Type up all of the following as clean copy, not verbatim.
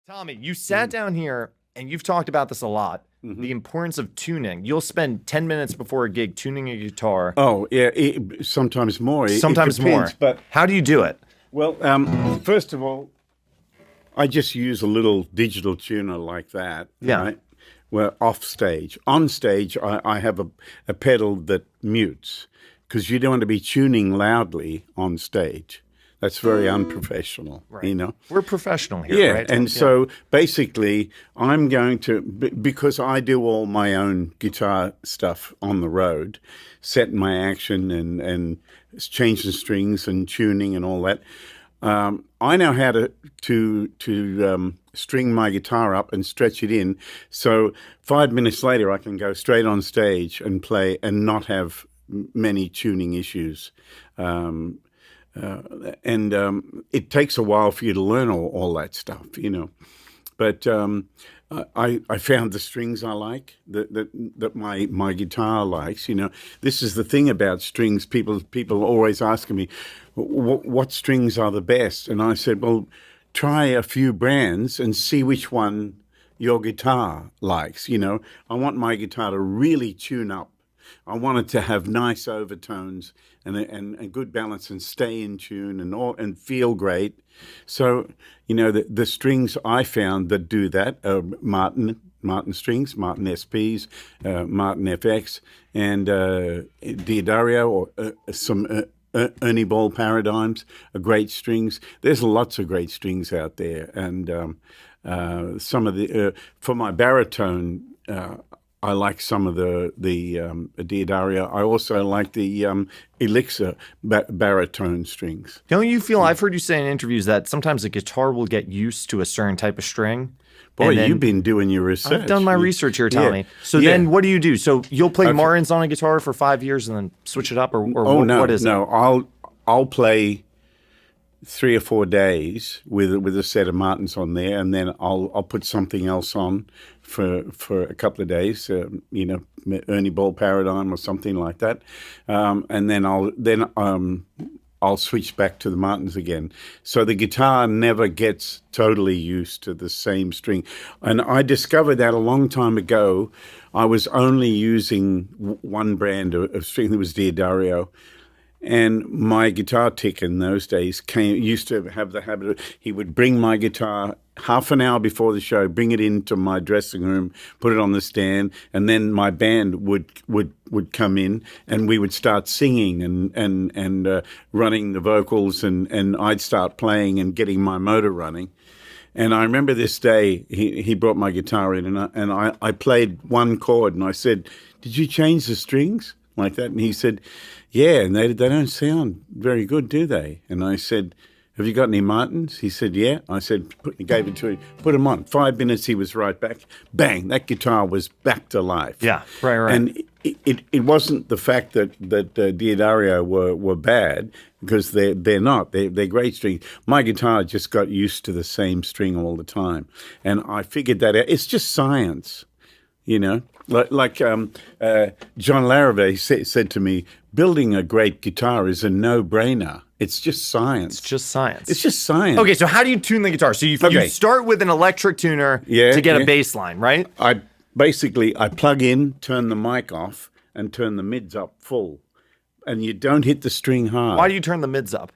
Tommy, you sat down here and you've talked about this a lot. The importance of tuning. You'll spend 10 minutes before a gig tuning a guitar. Oh, yeah, sometimes more. Sometimes it depends, more. But, how do you do it? well, first of all, I just use a little digital tuner like that. Yeah. Right? Well, off stage. On stage, I have a pedal that mutes because you don't want to be tuning loudly on stage. That's very unprofessional, you know. We're professional here, Yeah, right? and so basically, I'm going to because I do all my own guitar stuff on the road, set my action and change the strings and tuning and all that. I know how to string my guitar up and stretch it in, so 5 minutes later I can go straight on stage and play and not have many tuning issues. It takes a while for you to learn all that stuff, you know. But I found the strings I like, that my guitar likes, you know. This is the thing about strings. People always asking me, what strings are the best? And I said, well, try a few brands and see which one your guitar likes, you know. I want my guitar to really tune up. I want it to have nice overtones and good balance and stay in tune and feel great. So, you know, the strings I found that do that are Martin strings, Martin SPs, Martin FX, and Diodario or some Ernie Ball Paradigms are great strings. There's lots of great strings out there, and some of the for my baritone. I like some of the Diodario. I also like the Elixir baritone strings. Don't you feel, I've heard you say in interviews that sometimes a guitar will get used to a certain type of string. Boy, you've been doing your research. I've done my research here, Tommy. Yeah. So then what do you do? So you'll play Martins on a guitar for 5 years and then switch it up? Or what is it? No, I'll play 3 or 4 days with a set of Martins on there, and then I'll put something else on for a couple of days, you know, Ernie Ball Paradigm or something like that, and then I'll switch back to the Martins again. So the guitar never gets totally used to the same string, and I discovered that a long time ago. I was only using one brand of string, that was Diodario. And my guitar tech in those days used to have the habit of, he would bring my guitar half an hour before the show, bring it into my dressing room, put it on the stand, and then my band would come in and we would start singing and running the vocals, and I'd start playing and getting my motor running. And I remember this day he brought my guitar in and I played one chord and I said, "Did you change the strings?" Like that. And he said, "Yeah, and they don't sound very good, do they?" And I said, "Have you got any Martins?" He said, "Yeah." I said, gave it to him, put them on. 5 minutes, he was right back. Bang, that guitar was back to life. Yeah, right. And it wasn't the fact that Diodario were bad, because they're not. They're great strings. My guitar just got used to the same string all the time. And I figured that out. It's just science, you know. Like John Larrabee said to me, building a great guitar is a no-brainer. It's just science. It's just science. It's just science. Okay, so how do you tune the guitar? So you start with an electric tuner to get a bass line, right? I plug in, turn the mic off, and turn the mids up full. And you don't hit the string hard. Why do you turn the mids up?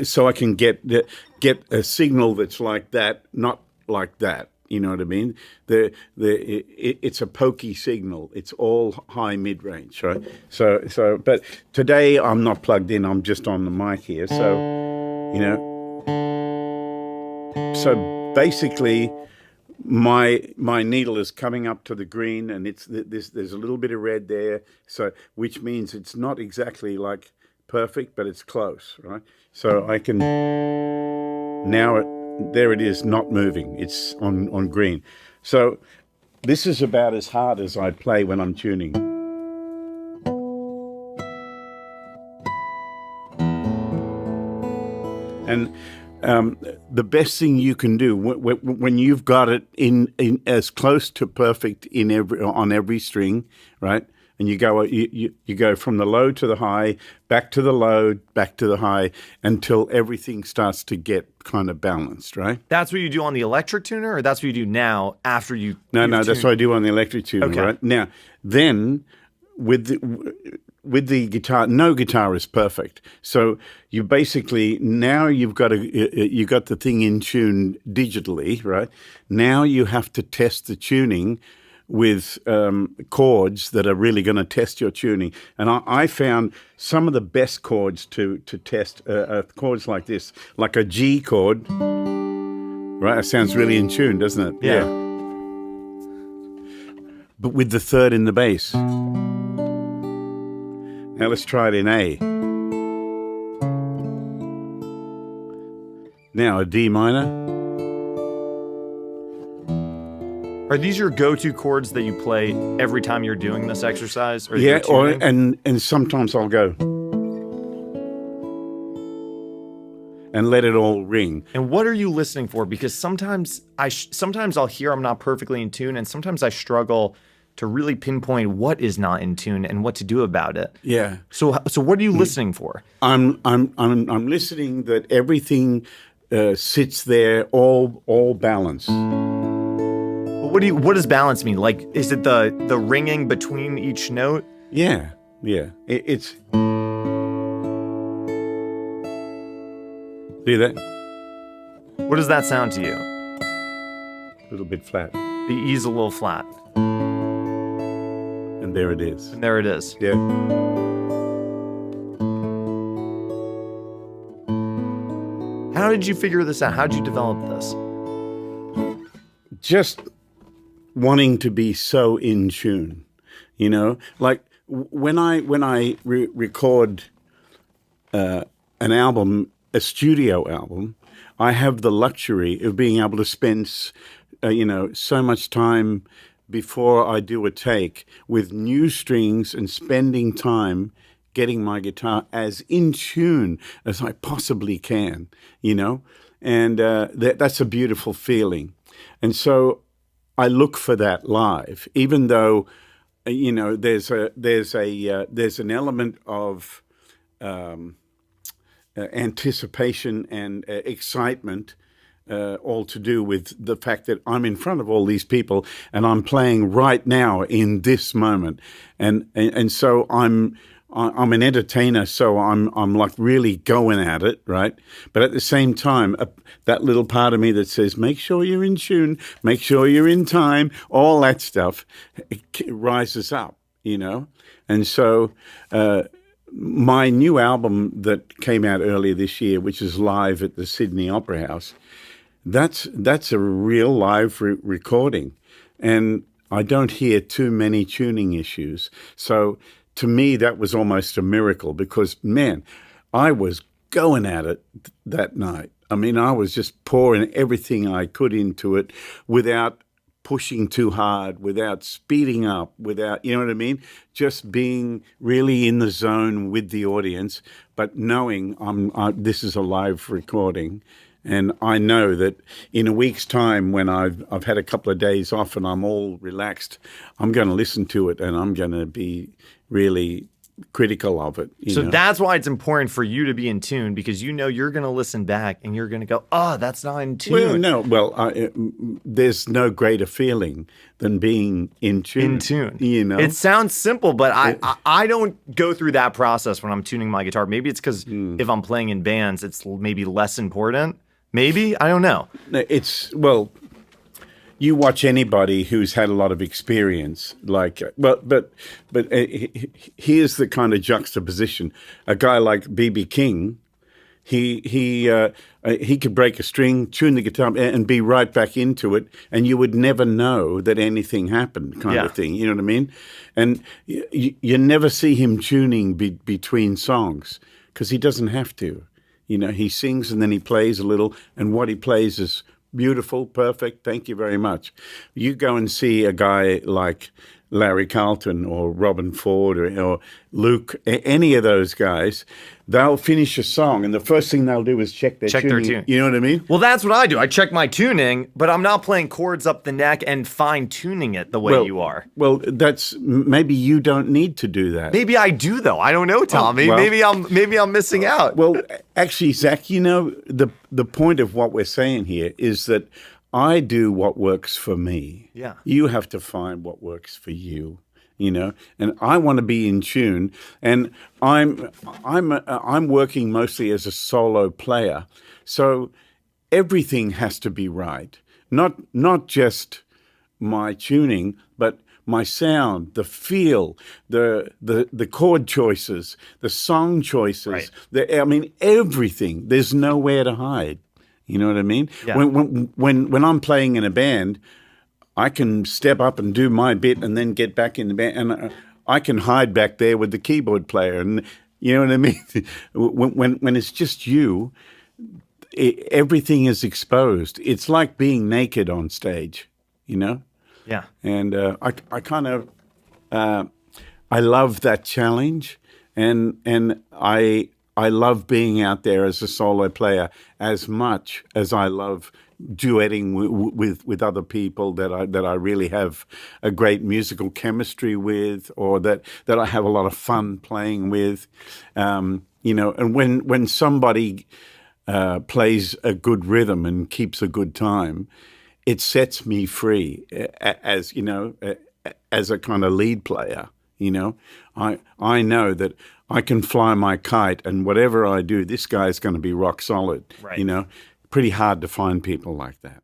So I can get a signal that's like that, not like that. You know what I mean? It's a pokey signal. It's all high mid-range, right? So, but today I'm not plugged in. I'm just on the mic here. So, you know, so basically my needle is coming up to the green, and there's a little bit of red there. So, which means it's not exactly like perfect, but it's close, right? So I can there it is, not moving. It's on green. So this is about as hard as I play when I'm tuning. And the best thing you can do when you've got it in as close to perfect on every string, right? and you go from the low to the high, back to the low, back to the high, until everything starts to get kind of balanced, right? That's what you do on the electric tuner, or that's what you do now after you? No, that's what I do on the electric tuner, Okay. right? Now, then with the guitar, no guitar is perfect. So you basically now you got the thing in tune digitally, right? Now you have to test the tuning with chords that are really going to test your tuning. And I found some of the best chords to test chords like this, like a G chord. Right, it sounds really in tune, doesn't it? Yeah. But with the third in the bass. Now let's try it in A. Now a D minor. Are these your go-to chords that you play every time you're doing this exercise? Or Yeah, you're tuning? and sometimes I'll go and let it all ring. And what are you listening for? Because sometimes sometimes I'll hear I'm not perfectly in tune, and sometimes I struggle to really pinpoint what is not in tune and what to do about it. Yeah. So what are you listening for? I'm listening that everything sits there all balanced. What does balance mean? Like, is it the ringing between each note? Yeah. It's. See that? What does that sound to you? A little bit flat. The E's a little flat. And there it is. And there it is. Yeah. How did you figure this out? How did you develop this? Just wanting to be so in tune, you know, like when I record an album, a studio album, I have the luxury of being able to spend, so much time before I do a take with new strings and spending time getting my guitar as in tune as I possibly can, you know, and that's a beautiful feeling. And so I look for that live, even though, there's an element of anticipation and excitement, all to do with the fact that I'm in front of all these people and I'm playing right now in this moment, and so I'm an entertainer, so I'm like really going at it, right? But at the same time, that little part of me that says, make sure you're in tune, make sure you're in time, all that stuff, it rises up, you know? And so my new album that came out earlier this year, which is live at the Sydney Opera House, that's a real live recording. And I don't hear too many tuning issues. So to me, that was almost a miracle because, man, I was going at it that night. I mean, I was just pouring everything I could into it without pushing too hard, without speeding up, without, you know what I mean? Just being really in the zone with the audience, but knowing this is a live recording. And I know that in a week's time, when I've had a couple of days off and I'm all relaxed, I'm going to listen to it and I'm going to be really critical of it. So that's why it's important for you to be in tune, because you're going to listen back and you're going to go, oh, that's not in tune. There's no greater feeling than being in tune. In tune. You know? It sounds simple, but I don't go through that process when I'm tuning my guitar. Maybe it's because if I'm playing in bands, it's maybe less important. Maybe, I don't know. You watch anybody who's had a lot of experience, but here's the kind of juxtaposition. A guy like B.B. King, he could break a string, tune the guitar, and be right back into it, and you would never know that anything happened, kind of thing. You know what I mean? And you never see him tuning between songs because he doesn't have to. You know, he sings and then he plays a little, and what he plays is beautiful, perfect. Thank you very much. You go and see a guy like Larry Carlton or Robin Ford or Luke, any of those guys, they'll finish a song and the first thing they'll do is check their tuning. You know what I mean? Well, that's what I do. I check my tuning, but I'm not playing chords up the neck and fine tuning it the way you are. Well, maybe you don't need to do that. Maybe I do though. I don't know, Tommy. Well, maybe I'm missing out. Well, actually, Zach, the point of what we're saying here is that I do what works for me. Yeah. You have to find what works for you. And I want to be in tune. And I'm working mostly as a solo player, so everything has to be right. Not just my tuning, but my sound, the feel, the chord choices, the song choices. Right. Everything. There's nowhere to hide. You know what I mean? Yeah. When I'm playing in a band, I can step up and do my bit and then get back in the band, and I can hide back there with the keyboard player, and you know what I mean. When it's just you, everything is exposed. It's like being naked on stage, Yeah. And I kind of I love that challenge, and I love being out there as a solo player as much as I love duetting with other people that I really have a great musical chemistry with, or that I have a lot of fun playing with. And when somebody plays a good rhythm and keeps a good time, it sets me free as a kind of lead player. I know that I can fly my kite, and whatever I do, this guy's going to be rock solid. Right. Pretty hard to find people like that.